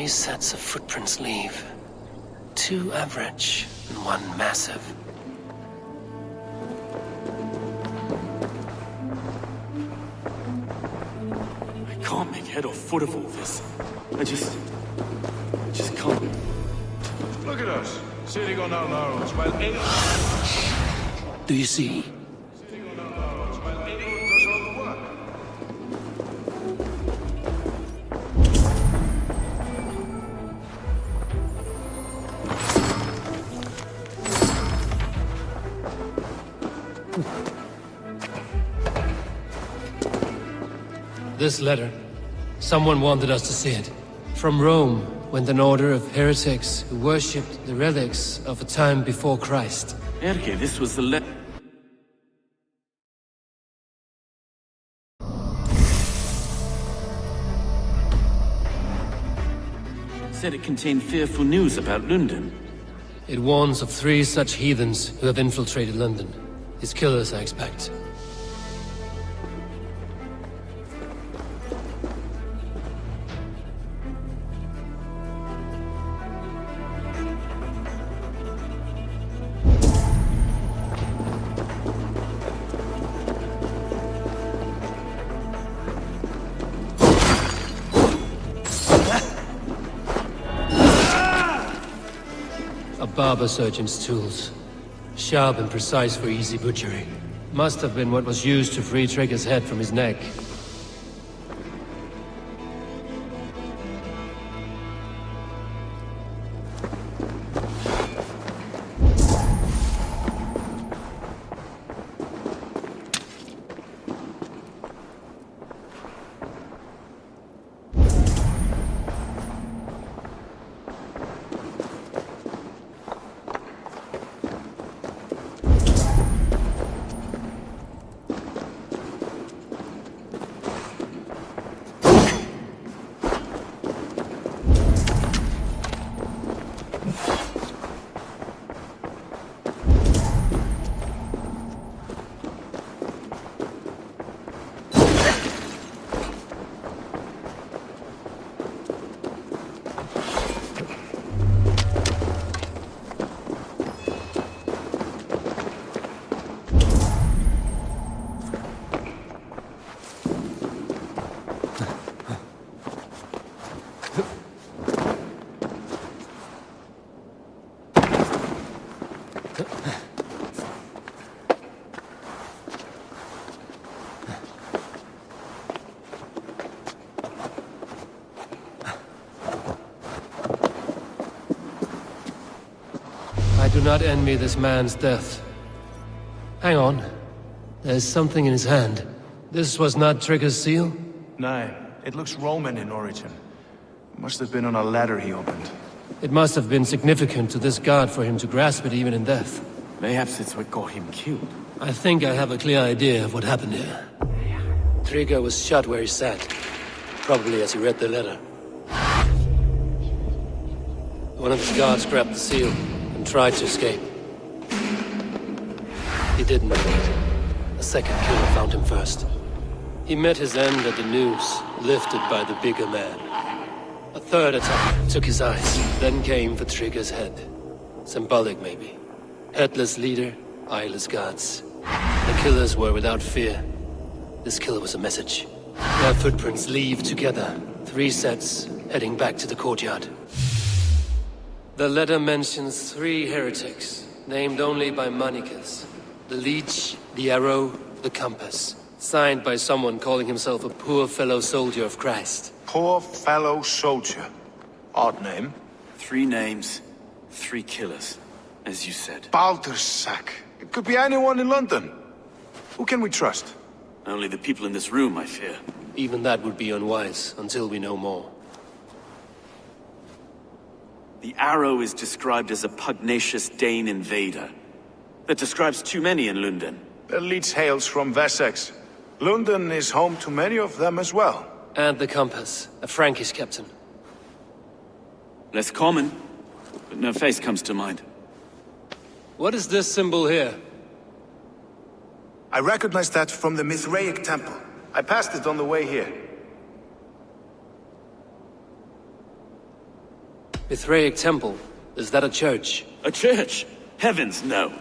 Three sets of footprints leave. Two average and one massive. I can't make head or foot of all this. I just can't. Look at us, sitting on our laurels while Eivor... Do you see? Sitting on our laurels while Eivor does all the work. This letter. Someone wanted us to see it. From Rome went an order of heretics who worshipped the relics of a time before Christ. Erke, this was the letter. Said it contained fearful news about London. It warns of three such heathens who have infiltrated London. His killers, I expect. A barber surgeon's tools. Sharp and precise for easy butchery. Must have been what was used to free Trigger's head from his neck. I do not envy this man's death. Hang on. There's something in his hand. This was not Trigger's seal? No, it looks Roman in origin. Must have been on a ladder he opened. It must have been significant to this god for him to grasp it even in death. Mayhaps it's what got him killed. I think I have a clear idea of what happened here. Trigger was shot where he sat. Probably as he read the letter. One of his guards grabbed the seal and tried to escape. He didn't make it. A second killer found him first. He met his end at the noose, lifted by the bigger man. A third attack took his eyes, then came for Trigger's head. Symbolic, maybe. Headless leader, eyeless guards. The killers were without fear. This kill was a message. Their footprints leave together. 3 sets, heading back to the courtyard. The letter mentions 3 heretics, named only by Manicus. The leech, the arrow, the compass. Signed by someone calling himself a poor fellow soldier of Christ. Poor fellow soldier. Odd name. 3 names, 3 killers, as you said. Baldersack. It could be anyone in London. Who can we trust? Only the people in this room, I fear. Even that would be unwise, until we know more. The arrow is described as a pugnacious Dane invader. That describes too many in London. The leech hails from Wessex. London is home to many of them as well. And the compass, a Frankish captain. Less common, but no face comes to mind. What is this symbol here? I recognize that from the Mithraic temple. I passed it on the way here. Mithraic Temple. Is that a church? A church? Heavens, no.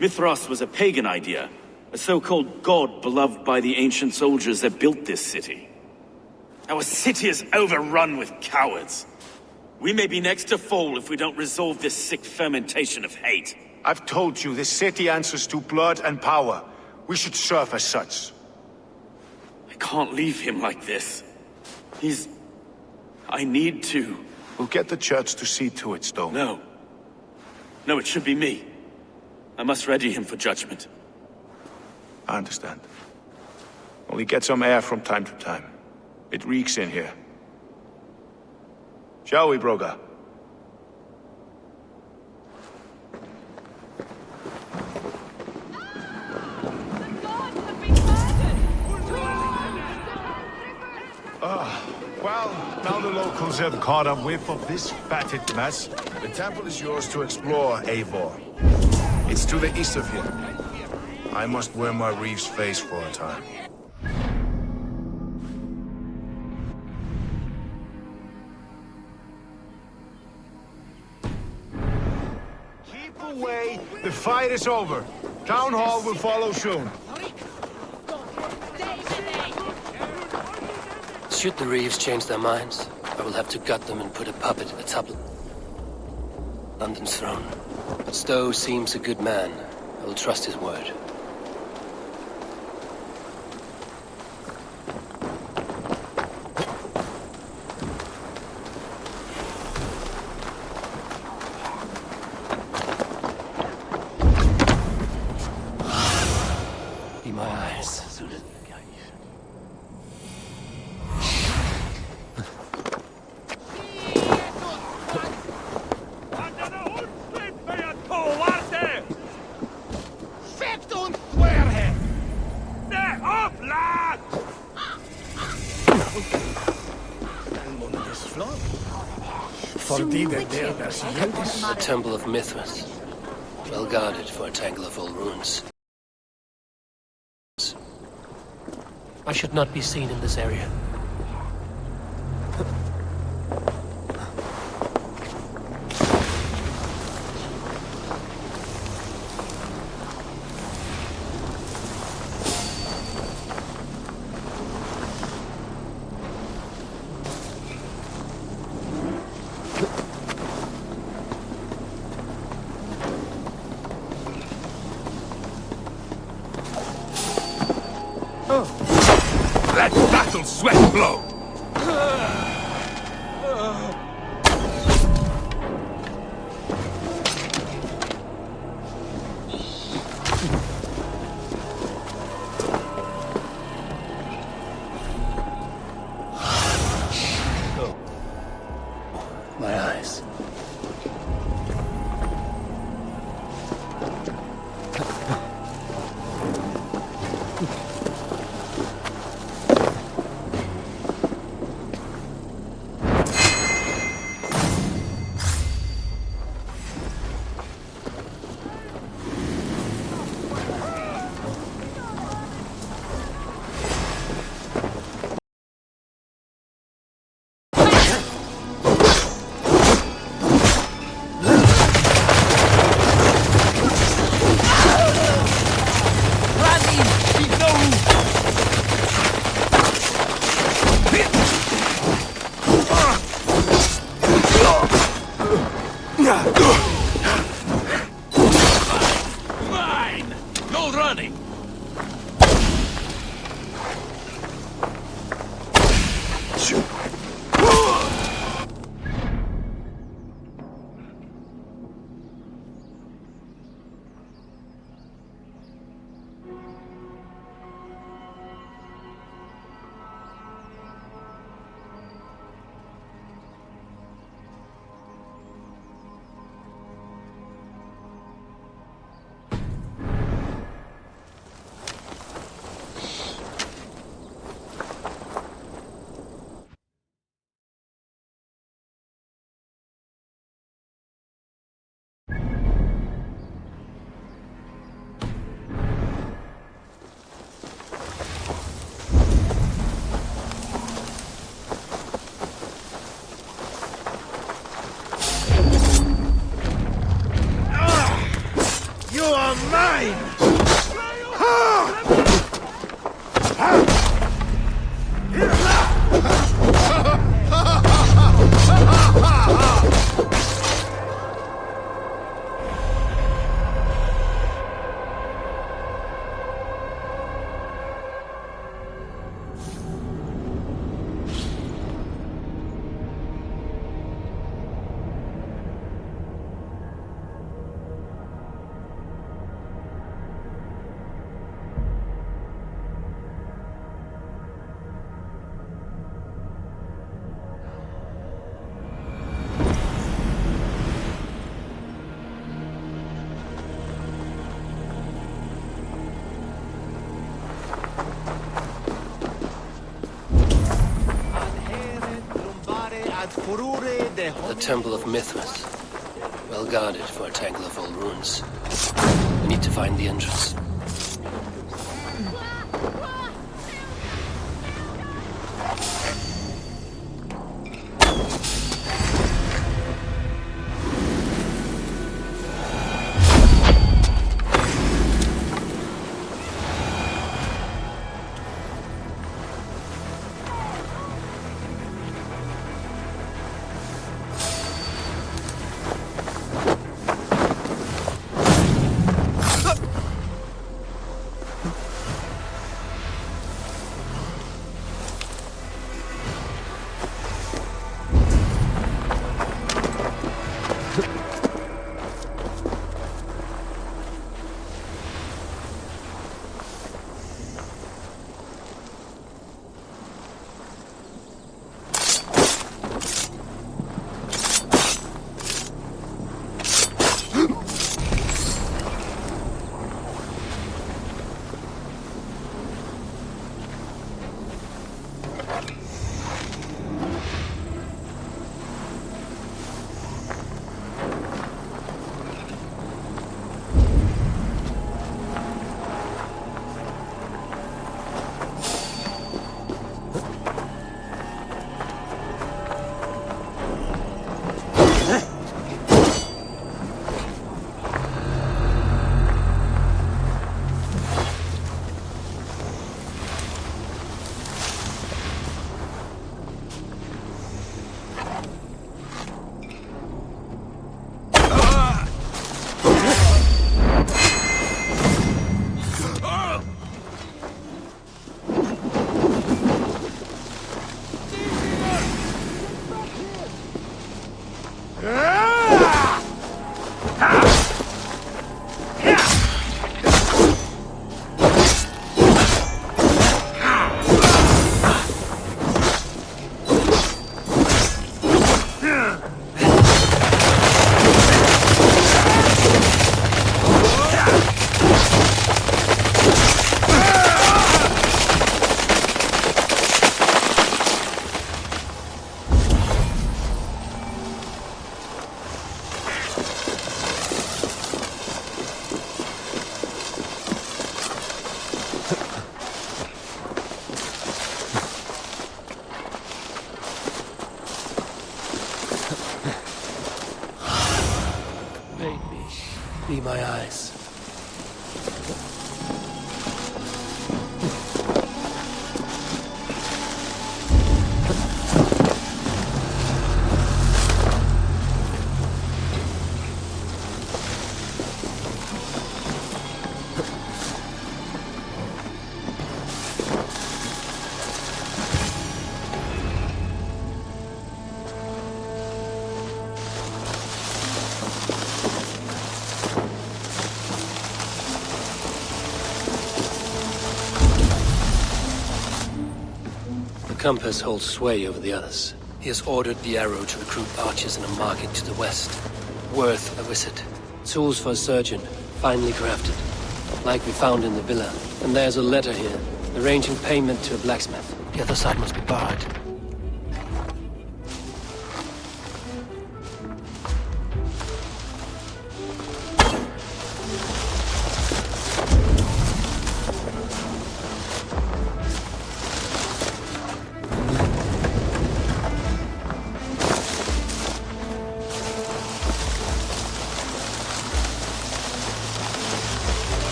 Mithras was a pagan idea. A so-called god beloved by the ancient soldiers that built this city. Our city is overrun with cowards. We may be next to fall if we don't resolve this sick fermentation of hate. I've told you, this city answers to blood and power. We should serve as such. I can't leave him like this. I need to. We'll get the church to see to it, Stone. No. No, it should be me. I must ready him for judgment. I understand. Only get some air from time to time. It reeks in here. Shall we, Broga? Well, now the locals have caught a whiff of this fatted mess. The temple is yours to explore, Eivor. It's to the east of here. I must wear my reef's face for a time. Keep away! The fight is over. Town Hall will follow soon. Should the Reeves change their minds, I will have to gut them and put a puppet atop London's throne. But Stowe seems a good man. I will trust his word. Be my eyes. The Temple of Mithras. Well guarded for a tangle of old ruins. I should not be seen in this area. Let battle sweat blow! My eyes. mine! The Temple of Mithras. Well guarded for a tangle of old ruins. I need to find the entrance. Be my eyes. The compass holds sway over the others. He has ordered the arrow to recruit archers in a market to the west. Worth a visit. Tools for a surgeon, finely crafted. Like we found in the villa. And there's a letter here, arranging payment to a blacksmith. The other side must be barred.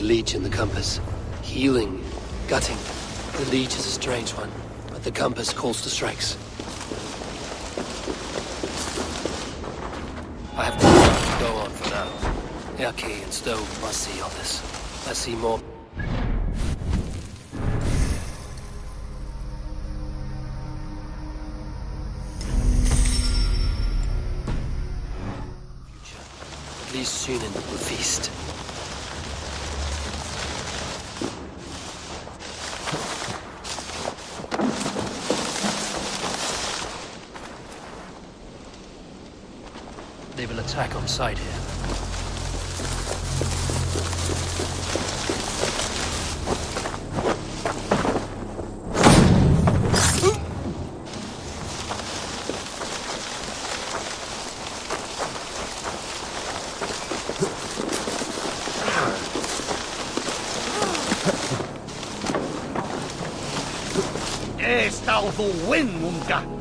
leech in the compass. Healing, gutting. The leech is a strange one, but the compass calls to strikes. I have to go on for now. Erki and Stowe must see all this. I see more. At least Shunin will feast. They will attack on sight here. Esta o win munga.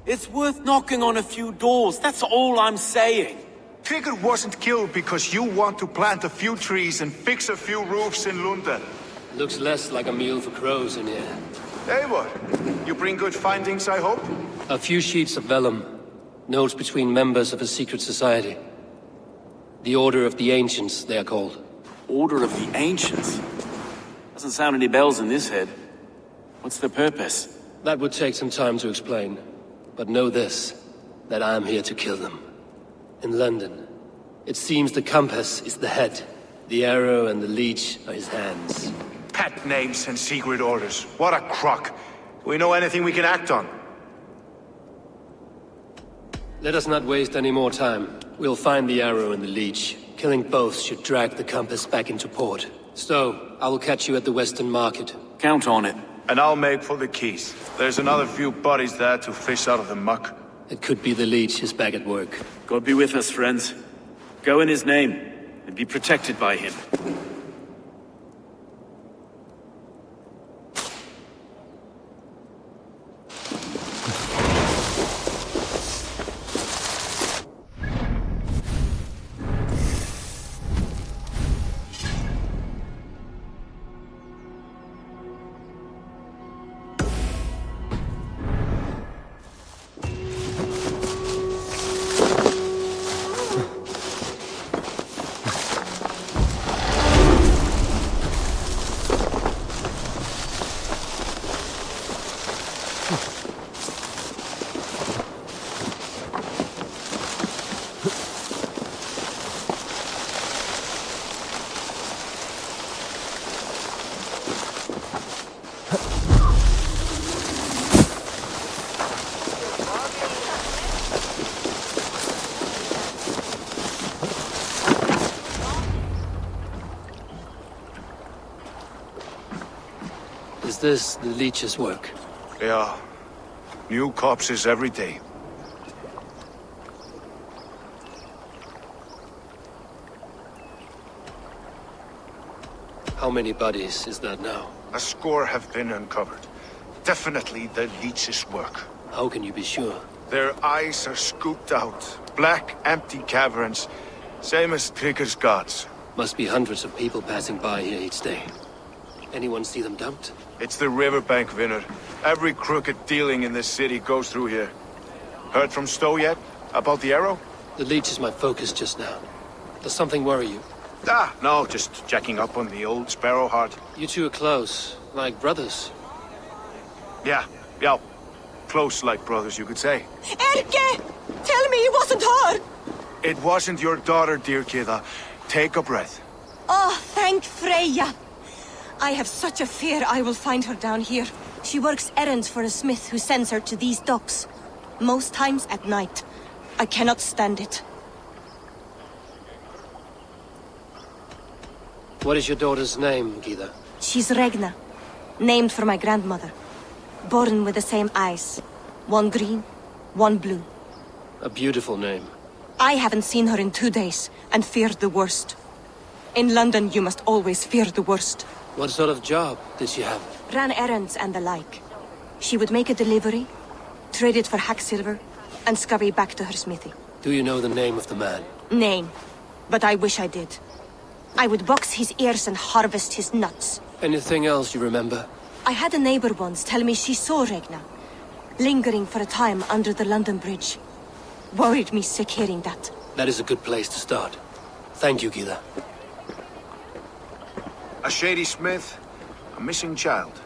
It's worth knocking on a few doors, that's all I'm saying. Trigger wasn't killed because you want to plant a few trees and fix a few roofs in Lunda. Looks less like a meal for crows in here. Eivor, you bring good findings, I hope? A few sheets of vellum. Notes between members of a secret society. The Order of the Ancients, they are called. Order of the Ancients? Doesn't sound any bells in this head. What's the purpose? That would take some time to explain. But know this, that I am here to kill them. In London, it seems the compass is the head. The arrow and the leech are his hands. Pet names and secret orders. What a crock. Do we know anything we can act on? Let us not waste any more time. We'll find the arrow and the leech. Killing both should drag the compass back into port. So, I will catch you at the Western Market. Count on it. And I'll make for the keys. There's another few bodies there to fish out of the muck. It could be the leech is back at work. God be with us, friends. Go in his name, and be protected by him. Is this the leech's work? Yeah. New corpses every day. How many bodies is that now? A score have been uncovered. Definitely the leech's work. How can you be sure? Their eyes are scooped out. Black, empty caverns. Same as Trigger's gods. Must be hundreds of people passing by here each day. Anyone see them dumped? It's the riverbank, Vinner. Every crooked dealing in this city goes through here. Heard from Stowe yet? About the arrow? The leech is my focus just now. Does something worry you? No, just checking up on the old Sparrowheart. You two are close, like brothers. Yeah. Close like brothers, you could say. Erke! Tell me it wasn't her! It wasn't your daughter, dear Kida. Take a breath. Oh, thank Freya. I have such a fear I will find her down here. She works errands for a smith who sends her to these docks. Most times at night. I cannot stand it. What is your daughter's name, Gita? She's Regna. Named for my grandmother. Born with the same eyes. One green, one blue. A beautiful name. I haven't seen her in 2 days, and feared the worst. In London, you must always fear the worst. What sort of job did she have? Ran errands and the like. She would make a delivery, trade it for hack silver, and scurry back to her smithy. Do you know the name of the man? Name. But I wish I did. I would box his ears and harvest his nuts. Anything else you remember? I had a neighbor once tell me she saw Regna, lingering for a time under the London Bridge. Worried me sick hearing that. That is a good place to start. Thank you, Gita. A shady smith, a missing child.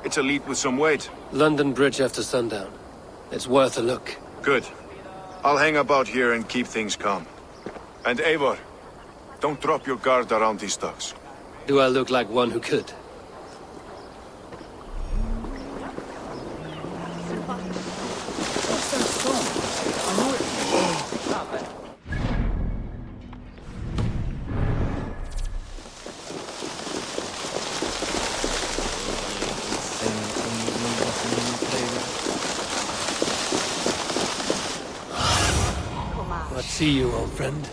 It's a lead with some weight. London Bridge after sundown. It's worth a look. Good. I'll hang about here and keep things calm. And Eivor, don't drop your guard around these docks. Do I look like one who could? What see you, old friend?